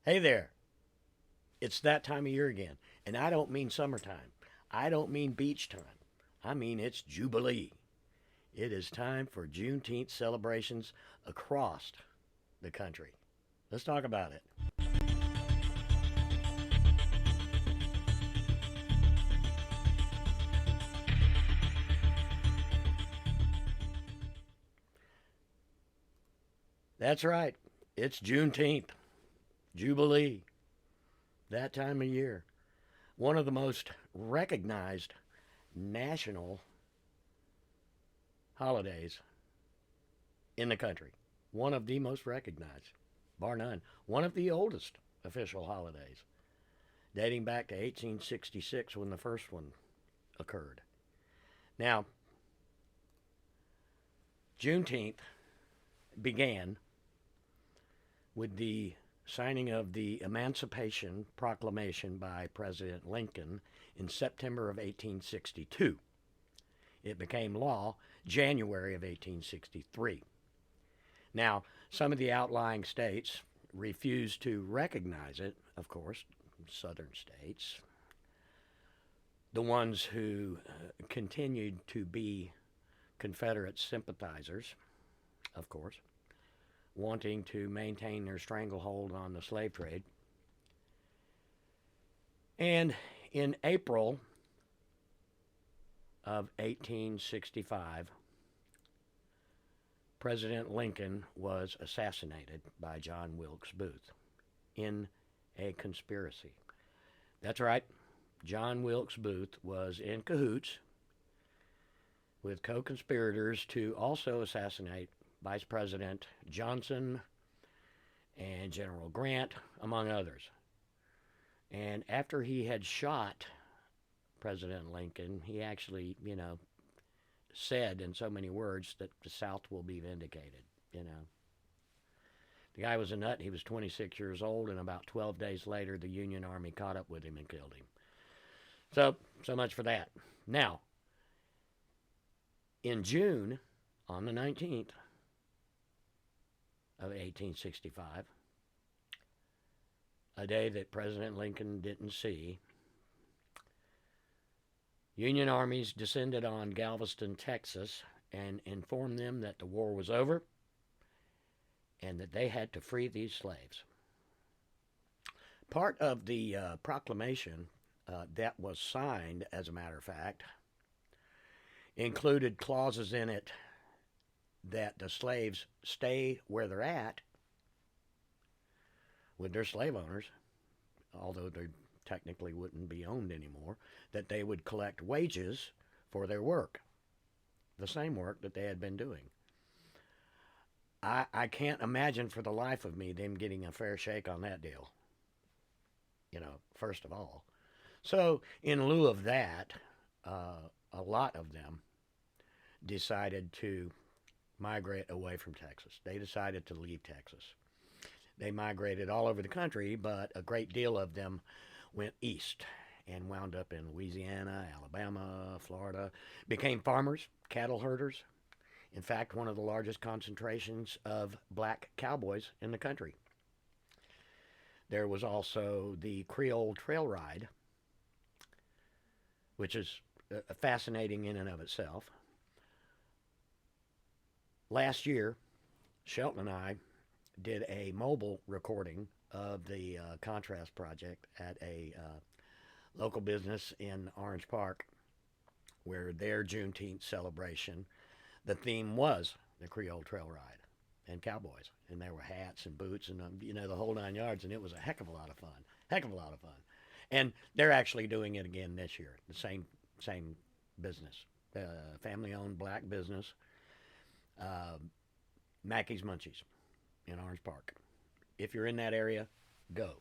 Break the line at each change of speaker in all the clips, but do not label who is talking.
Hey there, it's that time of year again. And I don't mean summertime. I don't mean beach time. I mean it's Jubilee. It is time for Juneteenth celebrations across the country. Let's talk about it. That's right, it's Juneteenth, Jubilee, that time of year. One of the most recognized national holidays in the country. One of the most recognized, bar none. One of the oldest official holidays, dating back to 1866 when the first one occurred. Now, Juneteenth began with the signing of the Emancipation Proclamation by President Lincoln in September of 1862. It became law January of 1863. Now, some of the outlying states refused to recognize it, of course, southern states. The ones who continued to be Confederate sympathizers, of course, wanting to maintain their stranglehold on the slave trade. And in April of 1865, President Lincoln was assassinated by John Wilkes Booth in a conspiracy. That's right, John Wilkes Booth was in cahoots with co-conspirators to also assassinate Vice President Johnson and General Grant, among others. And after he had shot President Lincoln, he actually, said in so many words that the South will be vindicated, The guy was a nut. He was 26 years old, and about 12 days later, the Union Army caught up with him and killed him. So much for that. Now, in June, on the 19th, of 1865, a day that President Lincoln didn't see, Union armies descended on Galveston, Texas, and informed them that the war was over and that they had to free these slaves. Part of the proclamation that was signed, as a matter of fact, included clauses in it that the slaves stay where they're at with their slave owners, although they technically wouldn't be owned anymore, that they would collect wages for their work, the same work that they had been doing. I can't imagine for the life of me them getting a fair shake on that deal, first of all. So in lieu of that, a lot of them decided to migrate away from Texas. They decided to leave Texas. They migrated all over the country, but a great deal of them went east and wound up in Louisiana, Alabama, Florida, became farmers, cattle herders. In fact, one of the largest concentrations of black cowboys in the country. There was also the Creole Trail Ride, which is fascinating in and of itself. Last year, Shelton and I did a mobile recording of the Contrast Project at a local business in Orange Park, where their Juneteenth celebration, the theme was the Creole Trail Ride and cowboys. And there were hats and boots and, the whole 9 yards, and it was a heck of a lot of fun. Heck of a lot of fun. And they're actually doing it again this year, the same business, family-owned black business. Mackey's Munchies in Orange Park. If you're in that area, go.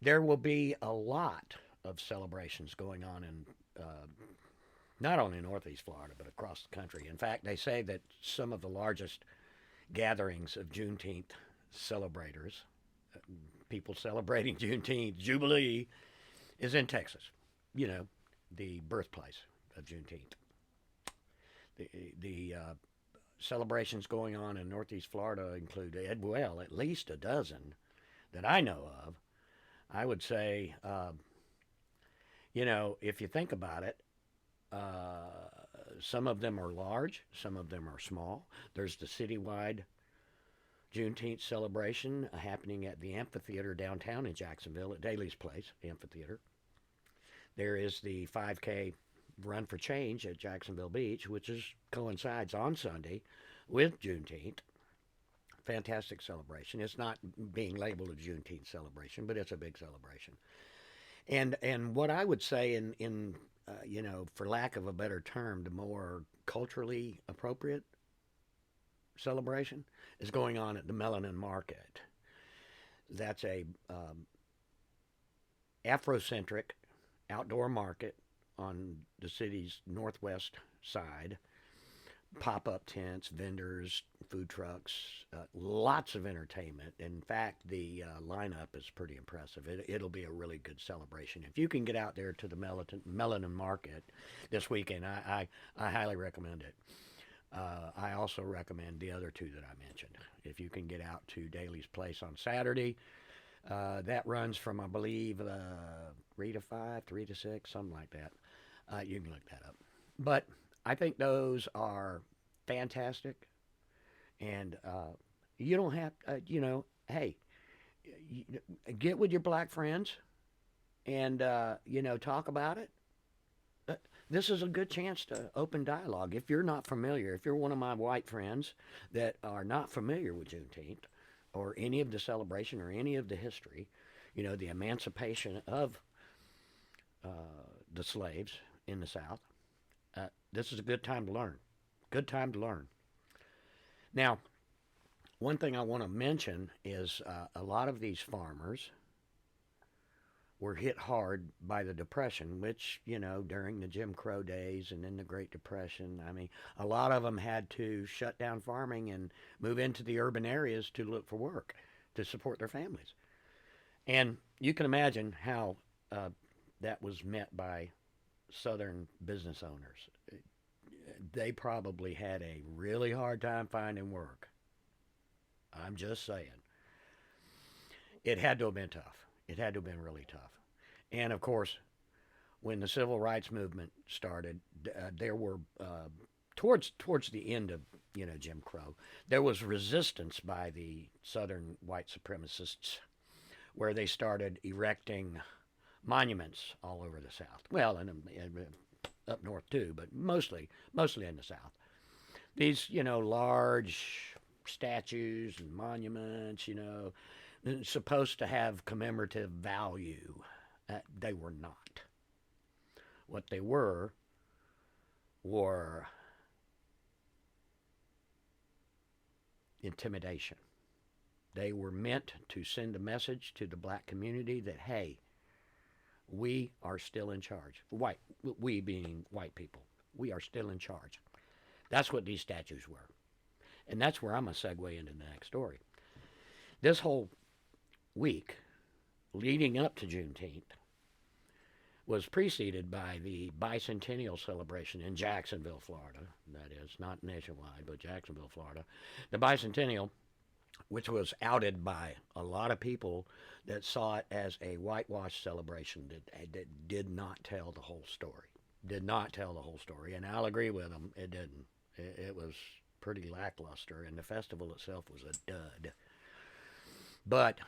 There will be a lot of celebrations going on in not only Northeast Florida, but across the country. In fact, they say that some of the largest gatherings of Juneteenth celebrators, people celebrating Juneteenth, Jubilee, is in Texas. The birthplace of Juneteenth. The celebrations going on in Northeast Florida include, at least a dozen that I know of, I would say, if you think about it, some of them are large, some of them are small. There's the citywide Juneteenth celebration happening at the amphitheater downtown in Jacksonville at Daly's Place Amphitheater. There is the 5K Run for Change at Jacksonville Beach, which coincides on Sunday with Juneteenth. Fantastic celebration. It's not being labeled a Juneteenth celebration, but it's a big celebration. And what I would say in for lack of a better term, the more culturally appropriate celebration is going on at the Melanin Market. That's a Afrocentric outdoor market on the city's northwest side. Pop-up tents, vendors, food trucks, lots of entertainment. In fact, the lineup is pretty impressive. It'll be a really good celebration. If you can get out there to the Melanin Market this weekend, I highly recommend it. I also recommend the other two that I mentioned. If you can get out to Daly's Place on Saturday, that runs from, I believe, 3 to 5, 3 to 6, something like that. You can look that up. But I think those are fantastic. And you don't have, hey, get with your black friends and, talk about it. This is a good chance to open dialogue. If you're not familiar, if you're one of my white friends that are not familiar with Juneteenth or any of the celebration or any of the history, the emancipation of the slaves in the South, this is a good time to learn. Good time to learn. Now, one thing I want to mention is a lot of these farmers were hit hard by the Depression, which, during the Jim Crow days and then the Great Depression, a lot of them had to shut down farming and move into the urban areas to look for work to support their families. And you can imagine how that was met by Southern business owners. They probably had a really hard time finding work. I'm just saying. It had to have been tough. It had to have been really tough. And of course, when the civil rights movement started, there were towards the end of Jim Crow, there was resistance by the Southern white supremacists, where they started erecting monuments all over the South. Well, and up north too, but mostly in the South. These large statues and monuments, supposed to have commemorative value. They were not. What they were intimidation. They were meant to send a message to the black community that, hey, we are still in charge. We being white people, we are still in charge. That's what these statues were. And that's where I'm going to segue into the next story. This whole week leading up to Juneteenth was preceded by the bicentennial celebration in Jacksonville, Florida. That is, not nationwide, but Jacksonville, Florida. The bicentennial, which was outed by a lot of people that saw it as a whitewash celebration that did not tell the whole story. Did not tell the whole story. And I'll agree with them, it didn't. It was pretty lackluster, and the festival itself was a dud. But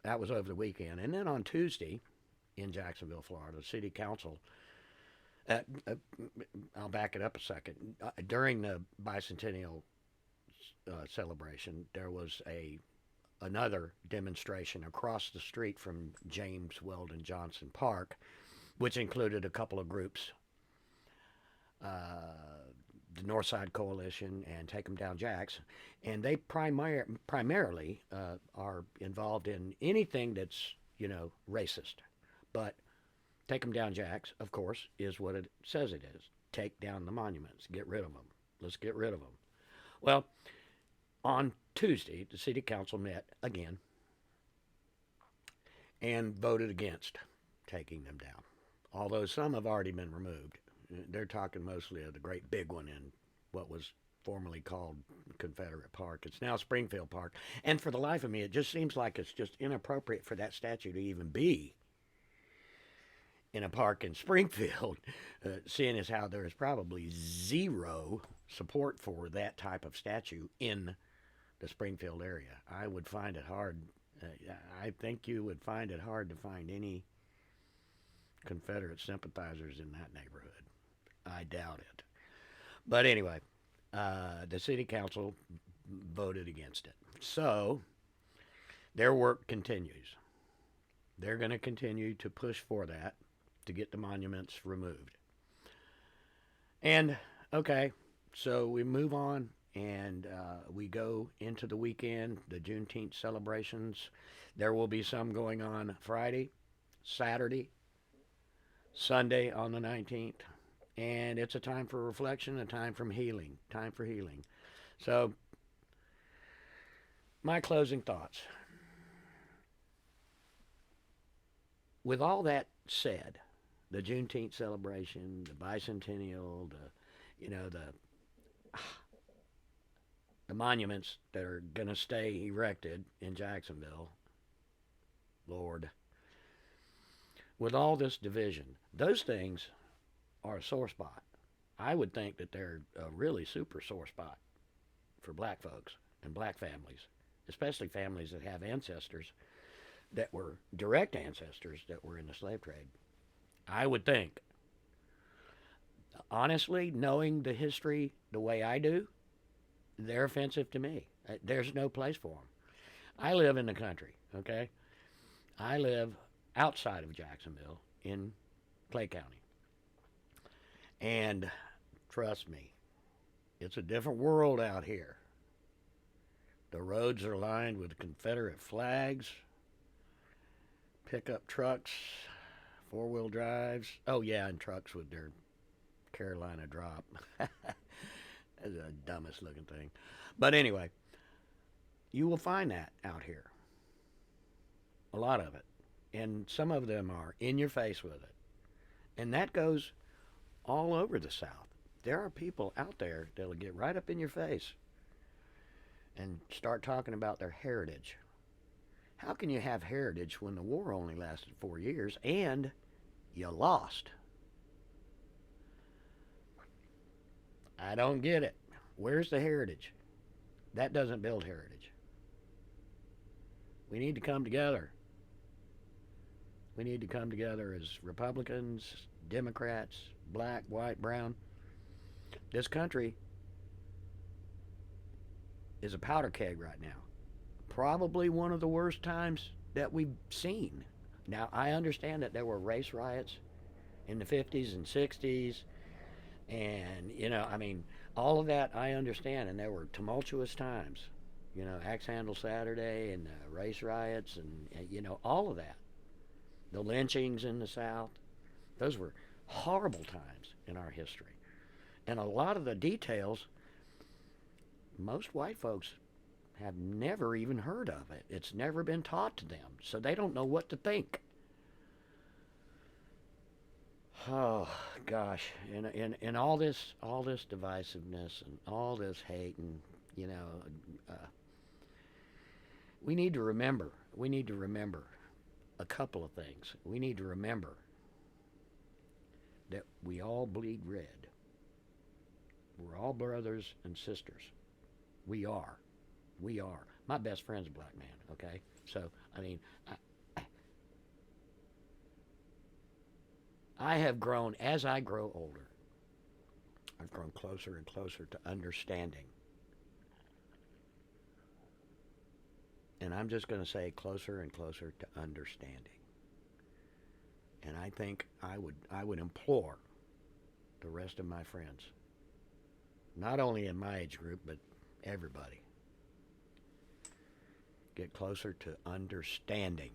that was over the weekend. And then on Tuesday, in Jacksonville, Florida, the City Council, I'll back it up a second. During the bicentennial celebration, there was another demonstration across the street from James Weldon Johnson Park, which included a couple of groups, the Northside Coalition and Take 'em Down Jacks, and they primarily are involved in anything that's racist. But Take 'em Down Jacks, of course, is what it says it is. Take down the monuments. Get rid of them. Let's get rid of them. Well, on Tuesday, the City Council met again and voted against taking them down, although some have already been removed. They're talking mostly of the great big one in what was formerly called Confederate Park. It's now Springfield Park. And for the life of me, it just seems like it's just inappropriate for that statue to even be in a park in Springfield, seeing as how there is probably zero support for that type of statue in the Springfield area. I would find it hard. I think you would find it hard to find any Confederate sympathizers in that neighborhood. I doubt it. But anyway, the city council voted against it. So their work continues. They're going to continue to push for that to get the monuments removed. And, okay, so we move on and we go into the weekend, the Juneteenth celebrations. There will be some going on Friday, Saturday, Sunday on the 19th. And it's a time for reflection, a time for healing. So, my closing thoughts. With all that said, the Juneteenth celebration, the bicentennial, the monuments that are going to stay erected in Jacksonville, Lord, with all this division, those things are a sore spot. I would think that they're a really super sore spot for black folks and black families, especially families that have ancestors that were direct ancestors that were in the slave trade. I would think. Honestly, knowing the history the way I do, they're offensive to me. There's no place for them. I live in the country, okay? I live outside of Jacksonville in Clay County. And trust me, it's a different world out here. The roads are lined with Confederate flags, pickup trucks, four-wheel drives. Oh, yeah, and trucks with their Carolina drop. That's the dumbest looking thing. But anyway, you will find that out here. A lot of it. And some of them are in your face with it. And that goes all over the South. There are people out there that'll get right up in your face and start talking about their heritage. How can you have heritage when the war only lasted 4 years and you lost? I don't get it. Where's the heritage? That doesn't build heritage. We need to come together. We need to come together as Republicans, Democrats, black, white, brown. This country is a powder keg right now. Probably one of the worst times that we've seen. Now, I understand that there were race riots in the 50s and 60s. And, all of that I understand. And there were tumultuous times. Axe Handle Saturday and the race riots and, all of that. The lynchings in the South. Those were horrible times in our history. And a lot of the details, most white folks have never even heard of it. It's never been taught to them, so they don't know what to think. Oh gosh, and all this divisiveness and all this hate, and we need to remember a couple of things. We need to remember that we all bleed red. We're all brothers and sisters. We are. My best friend's a black man, okay? So, I have grown, as I grow older, I've grown closer and closer to understanding. And I'm just going to say closer and closer to understanding. And I think I would implore the rest of my friends, not only in my age group, but everybody, get closer to understanding.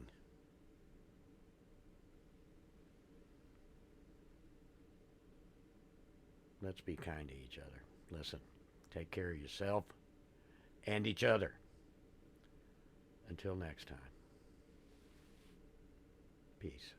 Let's be kind to each other. Listen, take care of yourself and each other. Until next time. Peace.